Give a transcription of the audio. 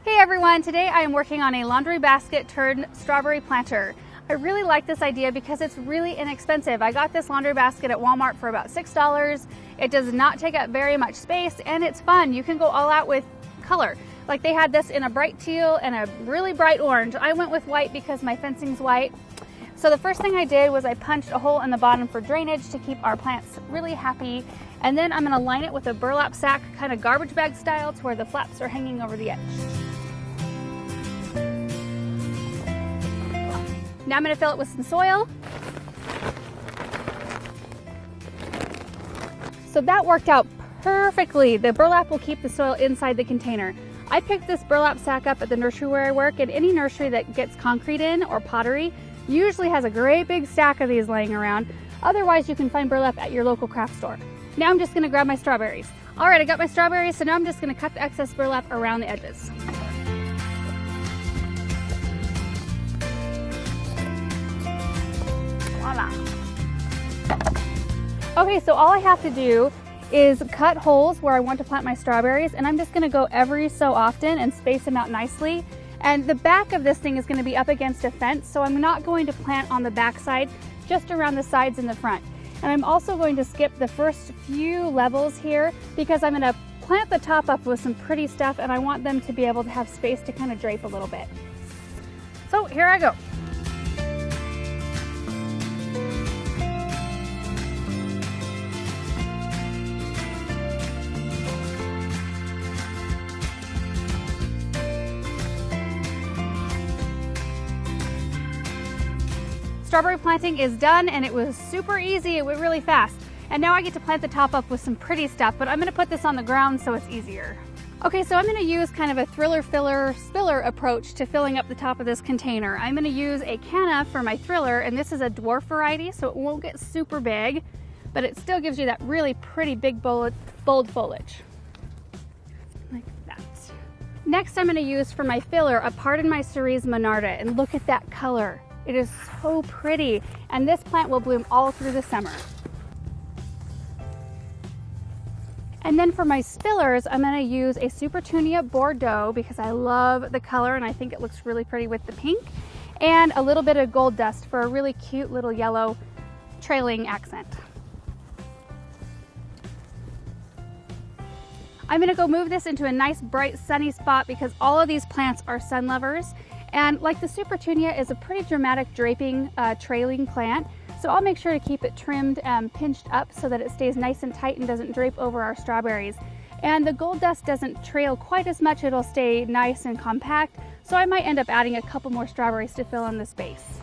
Hey everyone, today I am working on a laundry basket turned strawberry planter. I really like this idea because it's really inexpensive. I got this laundry basket at Walmart for about $6. It does not take up very much space and it's fun. You can go all out with color. Like they had this in a bright teal and a really bright orange. I went with white because my fencing's white. So the first thing I did was I punched a hole in the bottom for drainage to keep our plants really happy. And then I'm gonna line it with a burlap sack, kind of garbage bag style, to where the flaps are hanging over the edge. Now I'm gonna fill it with some soil. So that worked out perfectly. The burlap will keep the soil inside the container. I picked this burlap sack up at the nursery where I work, and any nursery that gets concrete in or pottery usually has a great big stack of these laying around. Otherwise, you can find burlap at your local craft store. Now I'm just gonna grab my strawberries. All right, I got my strawberries, so now I'm just gonna cut the excess burlap around the edges. Voila. Okay, so all I have to do is cut holes where I want to plant my strawberries, and I'm just gonna go every so often and space them out nicely. And the back of this thing is gonna be up against a fence, so I'm not going to plant on the back side, just around the sides and the front. And I'm also going to skip the first few levels here because I'm gonna plant the top up with some pretty stuff and I want them to be able to have space to kind of drape a little bit. So here I go. Strawberry planting is done and it was super easy. It went really fast. And now I get to plant the top up with some pretty stuff, but I'm gonna put this on the ground so it's easier. Okay, so I'm gonna use kind of a thriller filler spiller approach to filling up the top of this container. I'm gonna use a canna for my thriller, and this is a dwarf variety, so it won't get super big, but it still gives you that really pretty big bold foliage. Like that. Next, I'm gonna use for my filler a Pardon My Cerise Monarda, and look at that color. It is so pretty, and this plant will bloom all through the summer. And then for my spillers, I'm going to use a Supertunia Bordeaux because I love the color and I think it looks really pretty with the pink, and a little bit of gold dust for a really cute little yellow trailing accent. I'm going to go move this into a nice bright sunny spot because all of these plants are sun lovers. And like the Supertunia is a pretty dramatic draping, trailing plant, so I'll make sure to keep it trimmed and pinched up so that it stays nice and tight and doesn't drape over our strawberries. And the gold dust doesn't trail quite as much, it'll stay nice and compact, so I might end up adding a couple more strawberries to fill in the space.